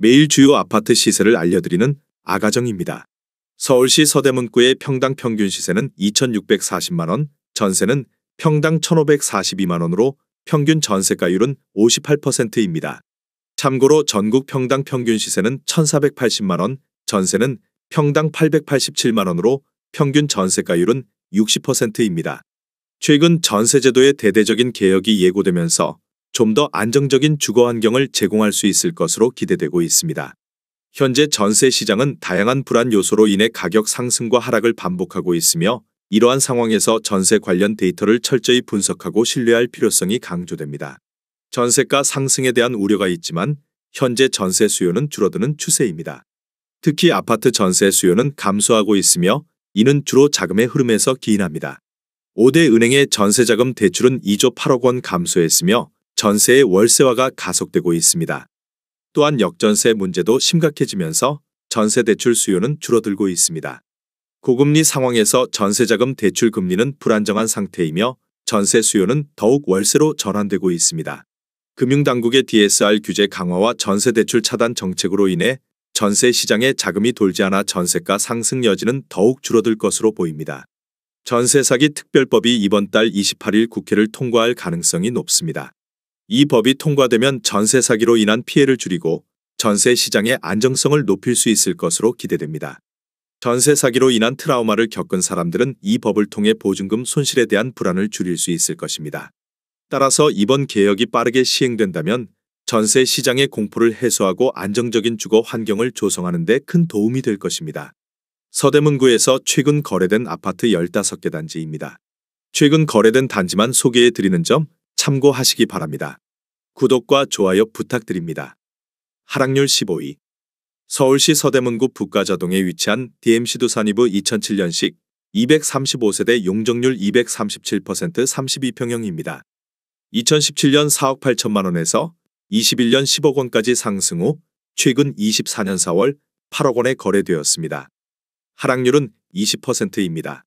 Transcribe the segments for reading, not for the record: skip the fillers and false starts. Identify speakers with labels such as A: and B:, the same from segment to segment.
A: 매일 주요 아파트 시세를 알려드리는 아가정입니다. 서울시 서대문구의 평당 평균 시세는 2,640만원, 전세는 평당 1,542만원으로 평균 전세가율은 58%입니다. 참고로 전국 평당 평균 시세는 1,480만원, 전세는 평당 887만원으로 평균 전세가율은 60%입니다. 최근 전세제도의 대대적인 개혁이 예고되면서 좀 더 안정적인 주거 환경을 제공할 수 있을 것으로 기대되고 있습니다. 현재 전세 시장은 다양한 불안 요소로 인해 가격 상승과 하락을 반복하고 있으며 이러한 상황에서 전세 관련 데이터를 철저히 분석하고 신뢰할 필요성이 강조됩니다. 전세가 상승에 대한 우려가 있지만 현재 전세 수요는 줄어드는 추세입니다. 특히 아파트 전세 수요는 감소하고 있으며 이는 주로 자금의 흐름에서 기인합니다. 5대 은행의 전세자금 대출은 2조 8억 원 감소했으며 전세의 월세화가 가속되고 있습니다. 또한 역전세 문제도 심각해지면서 전세 대출 수요는 줄어들고 있습니다. 고금리 상황에서 전세자금 대출 금리는 불안정한 상태이며 전세 수요는 더욱 월세로 전환되고 있습니다. 금융당국의 DSR 규제 강화와 전세 대출 차단 정책으로 인해 전세 시장에 자금이 돌지 않아 전세가 상승 여지는 더욱 줄어들 것으로 보입니다. 전세 사기 특별법이 이번 달 28일 국회를 통과할 가능성이 높습니다. 이 법이 통과되면 전세 사기로 인한 피해를 줄이고 전세 시장의 안정성을 높일 수 있을 것으로 기대됩니다. 전세 사기로 인한 트라우마를 겪은 사람들은 이 법을 통해 보증금 손실에 대한 불안을 줄일 수 있을 것입니다. 따라서 이번 개혁이 빠르게 시행된다면 전세 시장의 공포를 해소하고 안정적인 주거 환경을 조성하는 데 큰 도움이 될 것입니다. 서대문구에서 최근 거래된 아파트 15개 단지입니다. 최근 거래된 단지만 소개해 드리는 점 참고하시기 바랍니다. 구독과 좋아요 부탁드립니다. 하락률 15위. 서울시 서대문구 북가자동에 위치한 DMC도 산이브 2007년식 235세대 용적률 237% 32평형입니다. 2017년 4억 8천만 원에서 21년 10억 원까지 상승 후 최근 24년 4월 8억 원에 거래되었습니다. 하락률은 20%입니다.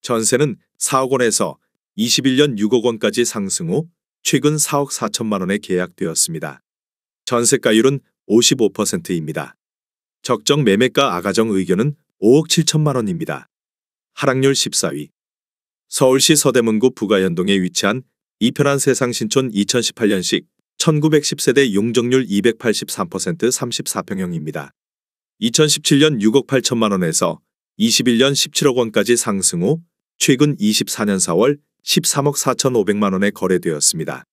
A: 전세는 4억 원에서 21년 6억 원까지 상승 후 최근 4억 4천만 원에 계약되었습니다. 전세가율은 55%입니다. 적정 매매가 아가정 의견은 5억 7천만 원입니다. 하락률 14위. 서울시 서대문구 부가현동에 위치한 이편한 세상신촌 2018년식 1910세대 용적률 283% 34평형입니다. 2017년 6억 8천만 원에서 21년 17억 원까지 상승 후 최근 24년 4월 13억 4,500만 원에 거래되었습니다.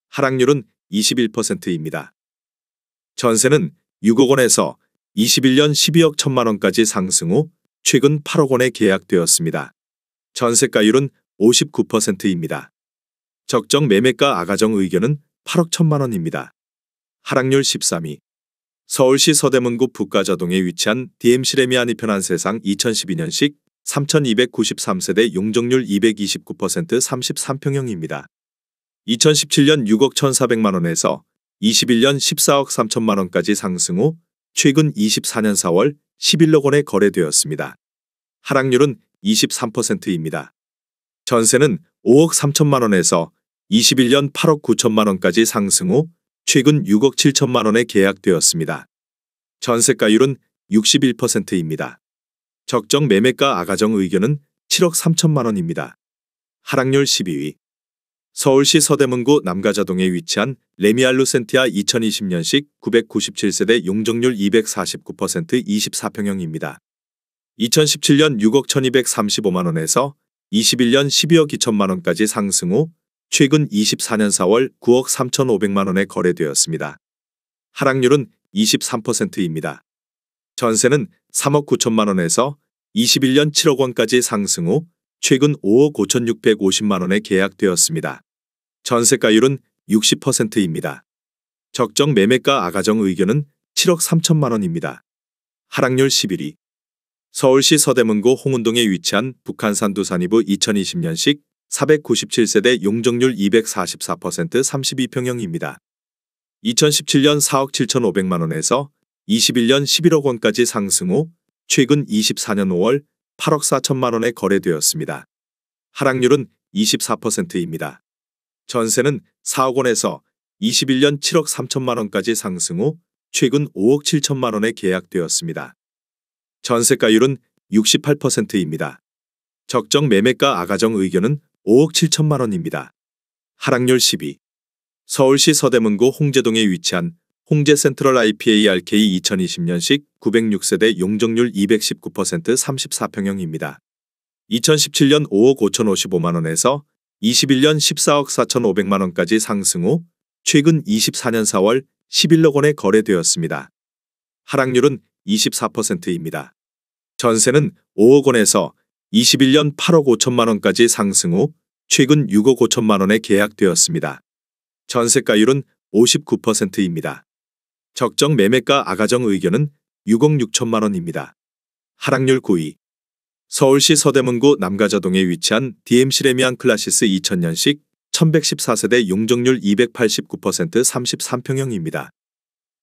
A: 하락률은 21%입니다. 전세는 6억 원에서 21년 12억 1천만 원까지 상승 후 최근 8억 원에 계약되었습니다. 전세가율은 59%입니다. 적정 매매가 아가정 의견은 8억 1천만 원입니다. 하락률 13위. 서울시 서대문구 북가자동에 위치한 DMC 레미안 이편한 세상 2012년식 3293세대 용적률 229% 33평형입니다. 2017년 6억 1,400만 원에서 21년 14억 3천만 원까지 상승 후 최근 24년 4월 11억 원에 거래되었습니다. 하락률은 23%입니다. 전세는 5억 3천만 원에서 21년 8억 9천만 원까지 상승 후 최근 6억 7천만 원에 계약되었습니다. 전세가율은 61%입니다. 적정 매매가 아가정 의견은 7억 3천만 원입니다. 하락률 12위. 서울시 서대문구 남가자동에 위치한 레미알루센티아 2020년식 997세대 용적률 249% 24평형입니다. 2017년 6억 1235만 원에서 21년 12억 2천만 원까지 상승 후 최근 24년 4월 9억 3,500만 원에 거래되었습니다. 하락률은 23%입니다. 전세는 3억 9천만 원에서 21년 7억 원까지 상승 후 최근 5억 5,650만 원에 계약되었습니다. 전세가율은 60%입니다. 적정 매매가 아가정 의견은 7억 3천만 원입니다. 하락률 11위. 서울시 서대문구 홍은동에 위치한 북한산 두산이브 2020년식 497세대 용적률 244% 32평형입니다. 2017년 4억 7,500만 원에서 21년 11억 원까지 상승 후 최근 24년 5월 8억 4천만 원에 거래되었습니다. 하락률은 24%입니다. 전세는 4억 원에서 21년 7억 3천만 원까지 상승 후 최근 5억 7천만 원에 계약되었습니다. 전세가율은 68%입니다. 적정 매매가 아가정 의견은 5억 7천만 원입니다. 하락률 12. 서울시 서대문구 홍제동에 위치한 홍제 센트럴 IPARK 2020년식 906세대 용적률 219% 34평형입니다. 2017년 5억 5,055만 원에서 21년 14억 4,500만 원까지 상승 후 최근 24년 4월 11억 원에 거래되었습니다. 하락률은 24%입니다. 전세는 5억 원에서 21년 8억 5천만 원까지 상승 후 최근 6억 5천만 원에 계약되었습니다. 전세가율은 59%입니다. 적정 매매가 아가정 의견은 6억 6천만 원입니다. 하락률 9위. 서울시 서대문구 남가자동에 위치한 DMC 레미안 클라시스 2000년식 1114세대 용적률 289% 33평형입니다.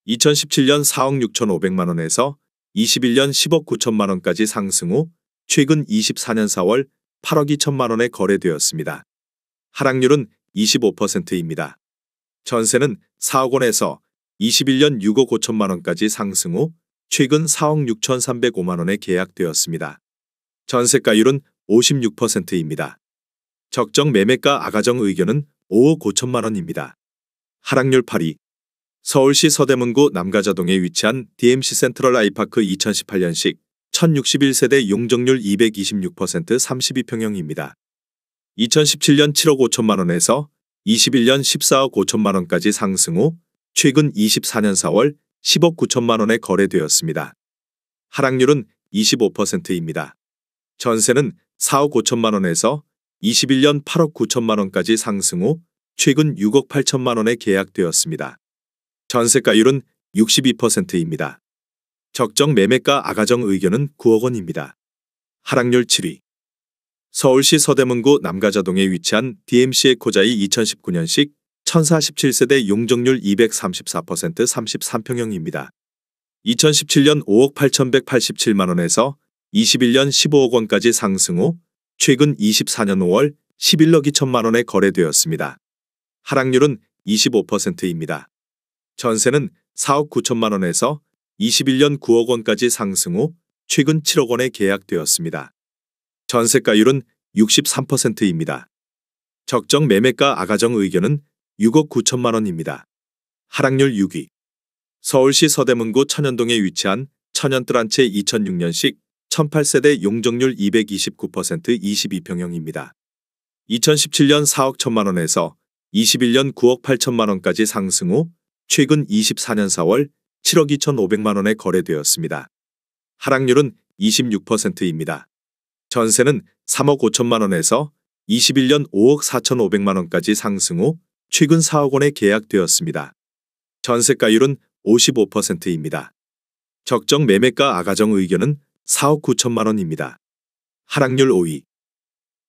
A: 2017년 4억 6,500만 원에서 21년 10억 9천만 원까지 상승 후 최근 24년 4월 8억 2천만 원에 거래되었습니다. 하락률은 25%입니다. 전세는 4억 원에서 21년 6억 5천만 원까지 상승 후 최근 4억 6,305만 원에 계약되었습니다. 전세가율은 56%입니다. 적정 매매가 아가정 의견은 5억 5천만 원입니다. 하락률 8위. 서울시 서대문구 남가자동에 위치한 DMC 센트럴 아이파크 2018년식 1061세대 용적률 226% 32평형입니다. 2017년 7억 5천만 원에서 21년 14억 5천만 원까지 상승 후 최근 24년 4월 10억 9천만 원에 거래되었습니다. 하락률은 25%입니다. 전세는 4억 5천만 원에서 21년 8억 9천만 원까지 상승 후 최근 6억 8천만 원에 계약되었습니다. 전세가율은 62%입니다. 적정 매매가 아가정 의견은 9억 원입니다. 하락률 7위. 서울시 서대문구 남가자동에 위치한 DMC 에코자이 2019년식 1047세대 용적률 234% 33평형입니다. 2017년 5억 8,187만 원에서 21년 15억 원까지 상승 후 최근 24년 5월 11억 2천만 원에 거래되었습니다. 하락률은 25%입니다. 전세는 4억 9천만 원에서 21년 9억 원까지 상승 후 최근 7억 원에 계약되었습니다. 전세가율은 63%입니다. 적정 매매가 아가정 의견은 6억 9천만 원입니다. 하락률 6위. 서울시 서대문구 천연동에 위치한 천연뜰한채 2006년식 1008세대 용적률 229% 22평형입니다. 2017년 4억 1천만 원에서 21년 9억 8천만 원까지 상승 후 최근 24년 4월 7억 2,500만 원에 거래되었습니다. 하락률은 26%입니다. 전세는 3억 5천만 원에서 21년 5억 4,500만 원까지 상승 후 최근 4억 원에 계약되었습니다. 전세가율은 55%입니다. 적정 매매가 아가정 의견은 4억 9천만 원입니다. 하락률 5위.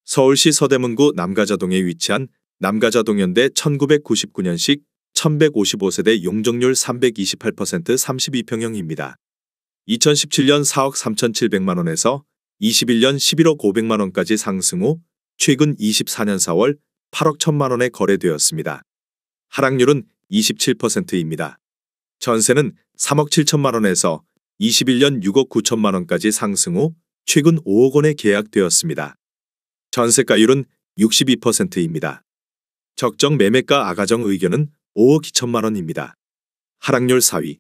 A: 서울시 서대문구 남가자동에 위치한 남가자동현대 1999년식 1155세대 용적률 328% 32평형입니다. 2017년 4억 3,700만 원에서 21년 11억 500만 원까지 상승 후 최근 24년 4월 8억 1천만 원에 거래되었습니다. 하락률은 27%입니다. 전세는 3억 7천만 원에서 21년 6억 9천만 원까지 상승 후 최근 5억 원에 계약되었습니다. 전세가율은 62%입니다. 적정 매매가 아가정 의견은 5억 2천만 원입니다. 하락률 4위.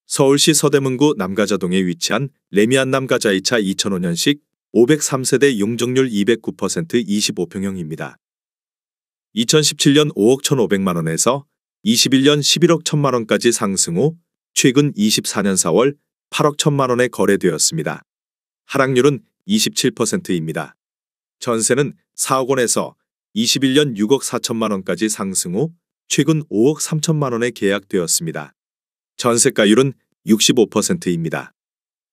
A: 서울시 서대문구 남가자동에 위치한 레미안 남가자이차 2005년식 503세대 용적률 209% 25평형입니다. 2017년 5억 1,500만 원에서 21년 11억 1천만 원까지 상승 후 최근 24년 4월 8억 1천만 원에 거래되었습니다. 하락률은 27%입니다. 전세는 4억 원에서 21년 6억 4천만 원까지 상승 후 최근 5억 3천만 원에 계약되었습니다. 전세가율은 65%입니다.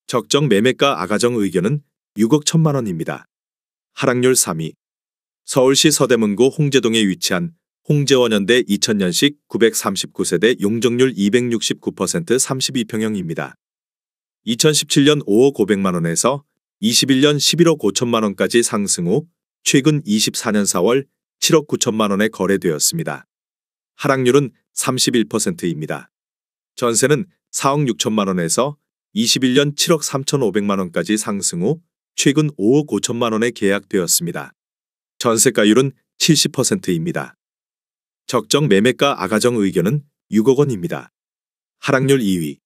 A: 적정 매매가 아가정 의견은 6억 1천만 원입니다. 하락률 3위. 서울시 서대문구 홍제동에 위치한 홍제원현대 2000년식 939세대 용적률 269% 32평형입니다. 2017년 5억 500만 원에서 21년 11억 5천만 원까지 상승 후 최근 24년 4월 7억 9천만 원에 거래되었습니다. 하락률은 31%입니다. 전세는 4억 6천만 원에서 21년 7억 3,500만 원까지 상승 후 최근 5억 5천만 원에 계약되었습니다. 전세가율은 70%입니다. 적정 매매가 아가정 의견은 6억 원입니다. 하락률 2위.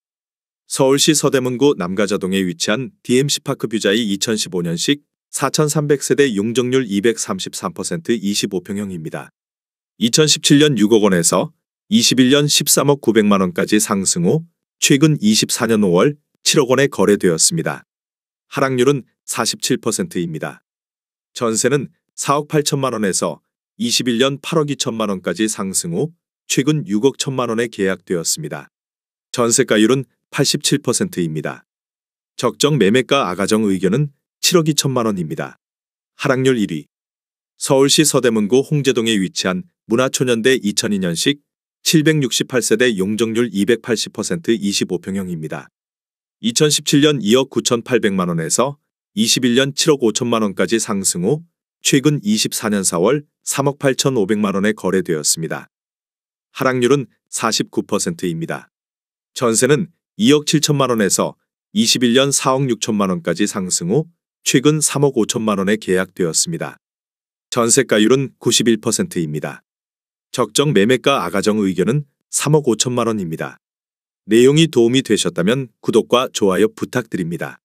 A: 서울시 서대문구 남가자동에 위치한 DMC파크 뷰자이 2015년식 4,300세대 용적률 233% 25평형입니다. 2017년 6억 원에서 21년 13억 900만 원까지 상승 후 최근 24년 5월 7억 원에 거래되었습니다. 하락률은 47%입니다. 전세는 4억 8천만 원에서 21년 8억 2천만 원까지 상승 후 최근 6억 1천만 원에 계약되었습니다. 전세가율은 87%입니다. 적정 매매가 아가정 의견은 7억 2천만 원입니다. 하락률 1위. 서울시 서대문구 홍제동에 위치한 문화초년대 2002년식 768세대 용적률 280% 25평형입니다. 2017년 2억 9,800만 원에서 21년 7억 5천만 원까지 상승 후 최근 24년 4월 3억 8,500만 원에 거래되었습니다. 하락률은 49%입니다. 전세는 2억 7천만 원에서 21년 4억 6천만 원까지 상승 후 최근 3억 5천만 원에 계약되었습니다. 전세가율은 91%입니다. 적정 매매가 아가정 의견은 3억 5천만 원입니다. 내용이 도움이 되셨다면 구독과 좋아요 부탁드립니다.